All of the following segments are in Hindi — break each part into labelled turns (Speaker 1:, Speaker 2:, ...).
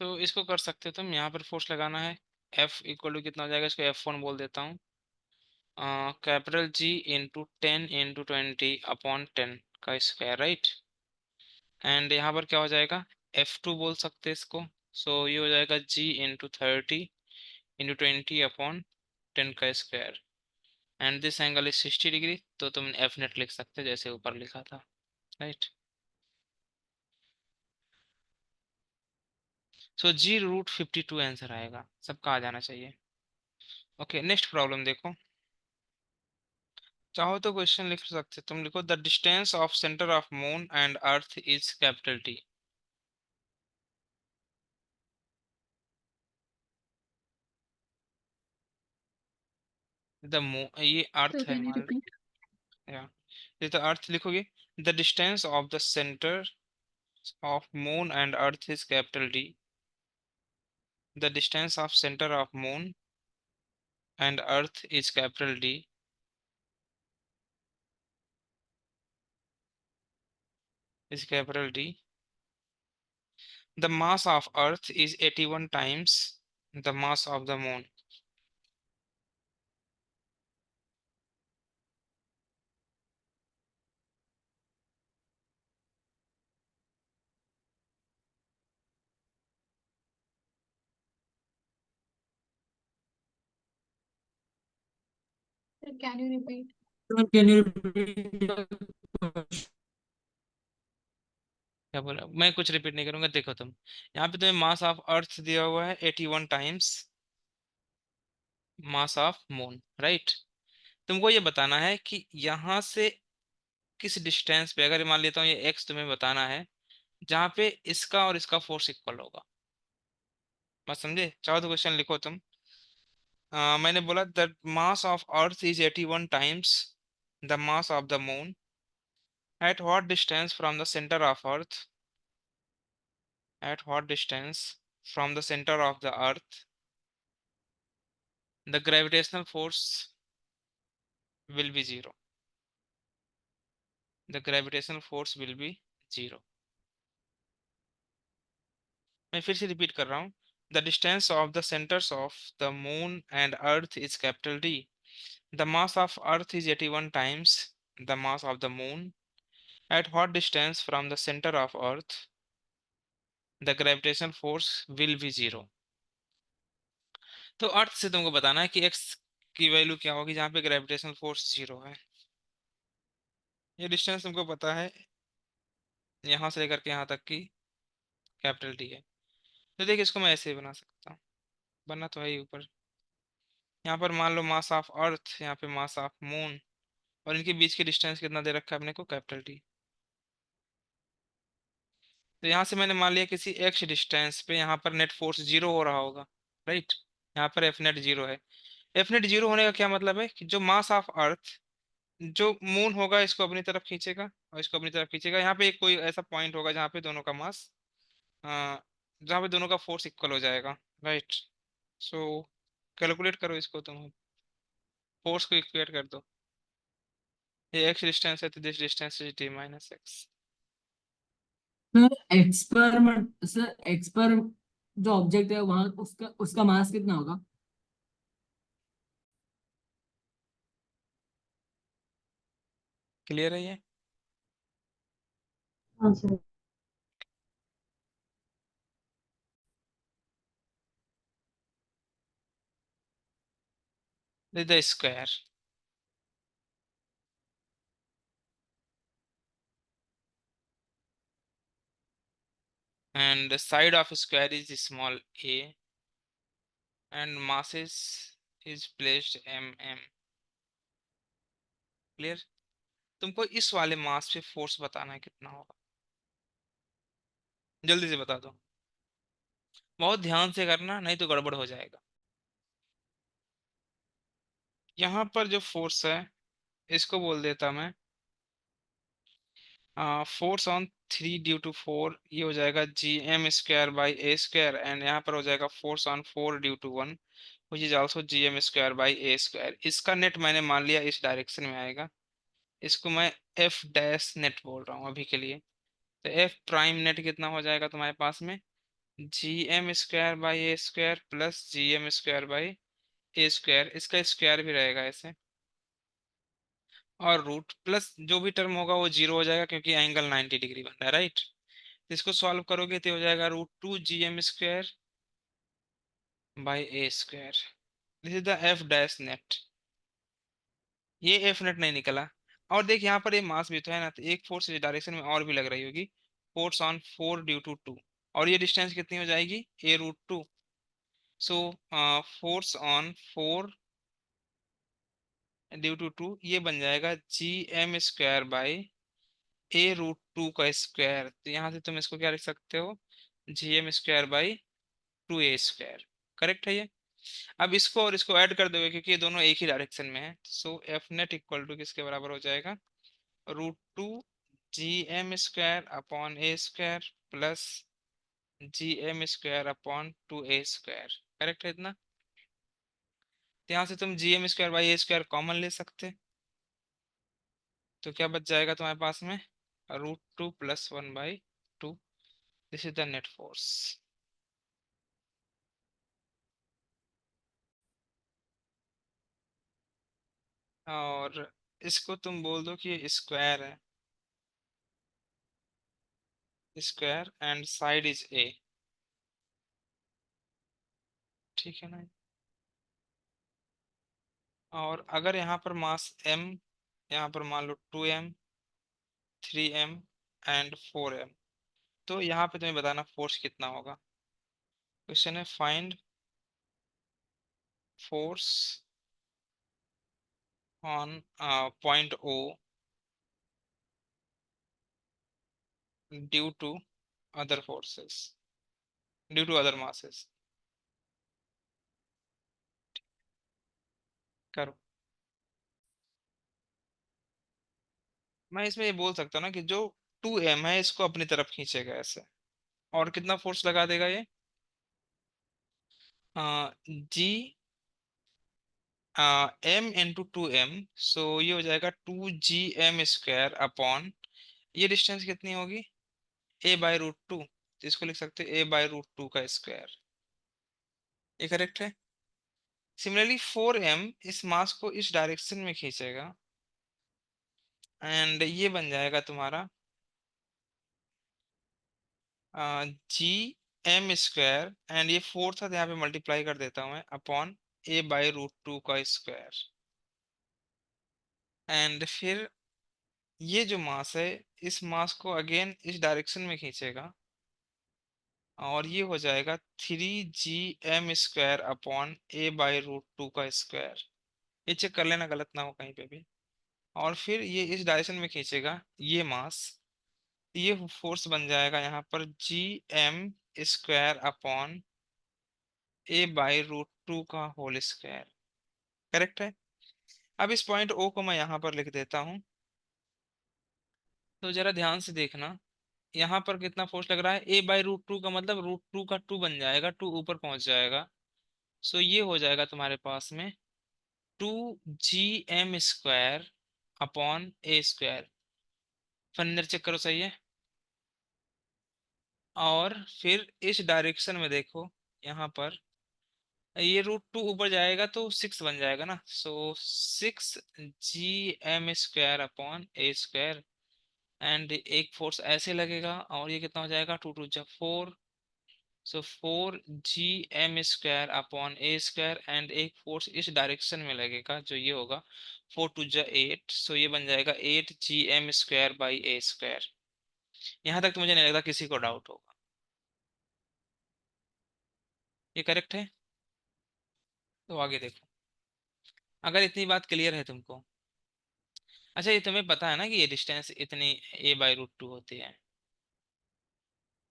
Speaker 1: तो इसको कर सकते हो तुम, यहाँ पर फोर्स लगाना है। F इक्वल टू कितना हो जाएगा, इसको F1 बोल देता हूँ। Capital G into 10 into 20 upon 10 का स्क्वायर, राइट। एंड यहाँ पर क्या हो जाएगा, F2 बोल सकते हैं इसको। सो ये हो जाएगा G इंटू 30 इंटू 20 अपॉन 10 का square. And this angle is 60 degree, तो तुम एफ नेट लिख सकते हो जैसे ऊपर लिखा था, राइट। सो G√52 आंसर आएगा, सबका आ जाना चाहिए। ओके, नेक्स्ट प्रॉब्लम देखो। चाहो तो क्वेश्चन लिख सकते तुम, लिखो the distance of centre of moon and earth is capital T। The moon, ये अर्थ
Speaker 2: सर
Speaker 1: है
Speaker 2: कैन यू
Speaker 1: मान,
Speaker 2: रिपीट?
Speaker 1: या ये तो अर्थ लिखोगे। The distance of the centre of moon and earth is capital D। The distance of centre of moon and earth is capital D, is capital D. The mass of Earth is 81 times the mass of the moon.
Speaker 2: Sir can you repeat?
Speaker 3: Sir, can you repeat the question?
Speaker 1: क्या बोला, मैं कुछ रिपीट नहीं करूंगा, देखो तुम यहाँ पे तुम्हें मास ऑफ अर्थ दिया हुआ है 81 times mass of moon, right. तुमको ये बताना है कि यहाँ से किस डिस्टेंस पे, अगर मान लेता हूँ ये एक्स, तुम्हें बताना है जहाँ पे इसका और इसका फोर्स इक्वल होगा। बात समझे? चाहो तो क्वेश्चन लिखो तुम। मैंने बोला the mass of earth is 81 times the mass of the moon at what distance from the centre of earth, at what distance from the center of the earth the gravitational force will be zero, the gravitational force will be zero। मैं फिर से रिपीट कर रहा हूँ। the distance of the centers of the moon and earth is capital D, the mass of earth is 81 times the mass of the moon, at what distance from the center of earth the gravitational force will be zero। तो अर्थ से तुमको बताना है कि x की वैल्यू क्या होगी जहाँ पे ग्रेविटेशनल फोर्स जीरो है। ये डिस्टेंस तुमको पता है, यहाँ से लेकर के यहाँ तक की कैपिटल टी है। तो देखिए इसको मैं ऐसे ही बना सकता हूँ, बनना तो है ही ऊपर। यहाँ पर मान लो मास ऑफ अर्थ, यहाँ पे मास ऑफ मून, और इनके बीच की डिस्टेंस कितना दे रखा है अपने को, कैपिटल टी। तो यहाँ से मैंने मान लिया किसी एक्स डिस्टेंस पे यहाँ पर नेट फोर्स जीरो हो रहा होगा, राइट। यहाँ पर एफ नेट जीरो है। एफ नेट जीरो होने का क्या मतलब है कि जो मास ऑफ अर्थ, जो मून होगा इसको अपनी तरफ खींचेगा और इसको अपनी तरफ खींचेगा। यहाँ पे एक कोई ऐसा पॉइंट होगा जहाँ पे दोनों का मास, जहाँ पे दोनों का फोर्स इक्वल हो जाएगा, राइट। सो कैलकुलेट करो इसको तुम, फोर्स को इक्वेट कर दो। ये एक्स डिस्टेंस है तो this distance is T minus x.
Speaker 3: Sir x पर जो ऑब्जेक्ट है वहां उसका उसका मास कितना होगा?
Speaker 1: क्लियर है ये?
Speaker 2: हाँ sir.
Speaker 1: The square and side of square is small a and masses is placed mm। Clear? तुमको इस वाले मास पे फोर्स बताना है कितना होगा, जल्दी से बता दो। बहुत ध्यान से करना नहीं तो गड़बड़ हो जाएगा। यहाँ पर जो फोर्स है इसको बोल देता मैं फोर्स ऑन 3 ड्यू टू 4, ये हो जाएगा gm² / a² एंड यहाँ पर हो जाएगा force on 4 due to 1 which is also gm² / a²। इसका नेट मैंने मान लिया इस डायरेक्शन में आएगा, इसको मैं एफ डैश नेट बोल रहा हूँ अभी के लिए। तो एफ प्राइम नेट कितना हो जाएगा तुम्हारे पास में, G M square by a square plus G M square by a square, इसका स्क्वायर भी रहेगा ऐसे, और रूट प्लस जो भी टर्म होगा वो जीरो हो जाएगा क्योंकि एंगल 90 डिग्री बन रहा है, राइट। इसको सॉल्व करोगे तो हो जाएगा root 2 G M square by a square. This is the F dash net. ये एफ नेट नहीं निकला। और देख यहाँ पर ये मास भी तो है ना, तो एक फोर्स इस डायरेक्शन में और भी लग रही होगी, फोर्स ऑन 4 ड्यू टू 2। और ये डिस्टेंस कितनी हो जाएगी, a√2। So force on 4 due to 2 ये बन जाएगा जी एम स्क्वायर बाई a√2 का स्क्वायर। तो यहाँ से तुम इसको क्या लिख सकते हो, G M square by 2a square. Correct है ये। अब इसको और इसको ऐड कर दोगे क्योंकि ये दोनों एक ही डायरेक्शन में है, so F net equal to किसके बराबर हो जाएगा, root 2 G M square upon a square plus G M square upon 2a square. Correct है इतना। तो यहाँ से तुम G M square by a square common ले सकते, तो क्या बच जाएगा तुम्हारे पास में, root 2 + 1/2। This is the net force. और इसको तुम बोल दो कि ये स्क्वायर है, square and side is a. ठीक है ना। और अगर यहाँ पर मास m, यहाँ पर मान लो 2m, 3m एंड 4m, तो यहाँ पे तुम्हें बताना फोर्स कितना होगा। क्वेश्चन है find force on point O due to other forces, due to other masses. करो। मैं इसमें ये बोल सकता हूँ ना कि जो 2m है इसको अपनी तरफ खींचेगा ऐसे, और कितना फोर्स लगा देगा ये, जी m × 2m। सो ये हो जाएगा 2 GM स्क्वायर अपॉन, ये डिस्टेंस कितनी होगी, a/√2। तो इसको लिख सकते हैं a/√2 का स्क्वायर। ये करेक्ट है। सिमिलरली 4m इस मास को इस डायरेक्शन में खींचेगा, एंड ये बन जाएगा तुम्हारा जी एम स्क्वायर, एंड ये फोर था तो यहाँ पे मल्टीप्लाई कर देता हूँ मैं, अपॉन a/√2 का स्क्वायर। एंड फिर ये जो मास है इस मास को अगेन इस डायरेक्शन में खींचेगा, और ये हो जाएगा 3 GM स्क्वायर अपॉन a/√2 का स्क्वायर। ये चेक कर लेना गलत ना हो कहीं पे भी। और फिर ये इस डायरेक्शन में खींचेगा ये मास, ये फोर्स बन जाएगा यहाँ पर GM स्क्वायर अपॉन a/√2 का होल स्क्वायर। करेक्ट है। अब इस पॉइंट O को मैं यहाँ पर लिख देता हूँ, तो जरा ध्यान से देखना, यहाँ पर कितना फोर्स लग रहा है, a/√2 का मतलब √2 का 2 बन जाएगा, 2 ऊपर पहुंच जाएगा। सो ये हो जाएगा तुम्हारे पास में 2 GM square upon a square. Funder check करो सही है। और फिर इस डायरेक्शन में देखो, यहाँ पर ये √2 ऊपर जाएगा तो 6 बन जाएगा ना, सो 6 GM square upon a square. And एक फोर्स ऐसे लगेगा, और ये कितना हो जाएगा, 2 × 2 = 4। सो 4 GM square upon a square, and एक फोर्स इस डायरेक्शन में लगेगा जो ये होगा, 4 × 2 = 8। सो ये बन जाएगा 8 GM square by a square. यहाँ तक तो मुझे नहीं लगता किसी को डाउट होगा। ये करेक्ट है। तो आगे देखो, अगर इतनी बात क्लियर है तुमको। अच्छा, ये तुम्हें पता है ना कि ये डिस्टेंस इतनी a/√2 होती है,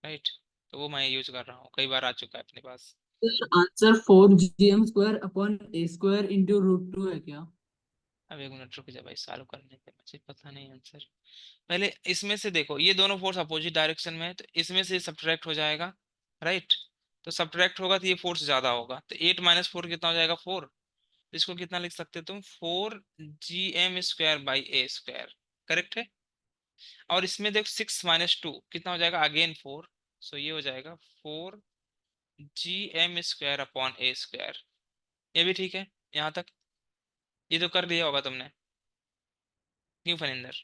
Speaker 1: राइट। तो वो मैं यूज कर रहा हूँ, कई बार आ चुका है अपने पास।
Speaker 3: Answer 4 GM square upon a square into √2 है क्या?
Speaker 1: अब एक मिनट रुक जा भाई, सॉल्व करने के मुझे पता नहीं आंसर। पहले इसमें से देखो, ये दोनों फोर्स अपोजिट डायरेक्शन में है, तो इसमें से सब्ट्रैक्ट हो जाएगा, राइट। तो सब्ट्रैक्ट होगा तो ये फोर्स ज्यादा होगा, तो 8 - 4 कितना हो जाएगा, 4। इसको कितना लिख सकते हो तुम, 4 GM square by a square. Correct है। और इसमें देखो 6 - 2 कितना हो जाएगा, अगेन 4। सो ये हो जाएगा 4 GM² अपॉन A²। ये भी ठीक है यहाँ तक, ये तो कर दिया होगा तुमने, क्यों फनिंदर?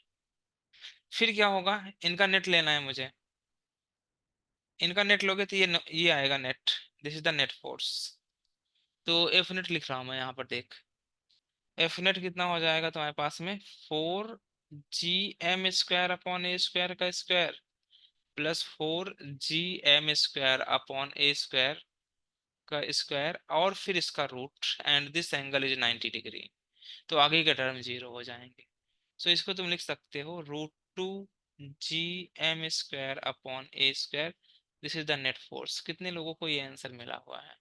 Speaker 1: फिर क्या होगा, इनका नेट लेना है मुझे। इनका नेट लोगे तो ये आएगा net, this is the net force. तो एफ नेट लिख रहा हूँ मैं यहाँ पर, देख। एफ नेट कितना हो जाएगा तुम्हारे पास में, 4GM² अपॉन A² का square plus 4GM² upon A² का स्क्वायर, और फिर इसका root, and this angle is 90 degree. तो आगे के टर्म जीरो हो जाएंगे। सो इसको तुम लिख सकते हो √2GM² upon A²। This is the net force. कितने लोगों को ये आंसर मिला हुआ है?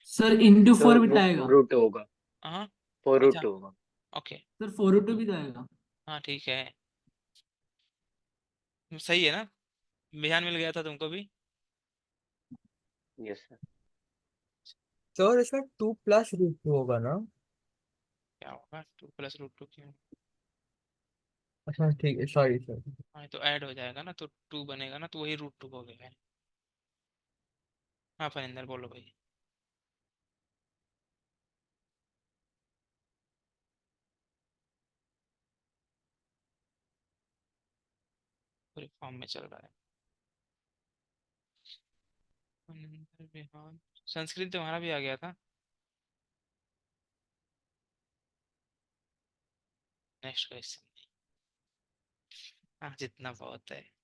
Speaker 3: सर इंटू फोर
Speaker 2: सर
Speaker 3: भी तो
Speaker 2: वो
Speaker 3: आएगा।
Speaker 2: 4 रूट होगा,
Speaker 1: हाँ।
Speaker 2: 4
Speaker 1: अच्छा।
Speaker 2: रूट होगा।
Speaker 1: ओके।
Speaker 3: सर फोर इंटू भी तो आएगा।
Speaker 1: हाँ ठीक है, सही है ना? ध्यान मिल गया था तुमको भी?
Speaker 2: Yes sir.
Speaker 4: सर इसमें 2 + √2 होगा ना?
Speaker 1: क्या होगा 2 + √2 क्यों?
Speaker 4: अच्छा ठीक है, सॉरी सर।
Speaker 1: हाँ ये तो ऐड हो जाएगा ना, तो 2 बनेगा ना, तो वही √2 हो गया है। हाँ फनिंदर बोलो भाई। पूरे फॉर्म में चल रहा है। फनिंदर बिहान, संस्कृत तुम्हारा भी आ गया था। Next question. हाँ जितना बहुत है।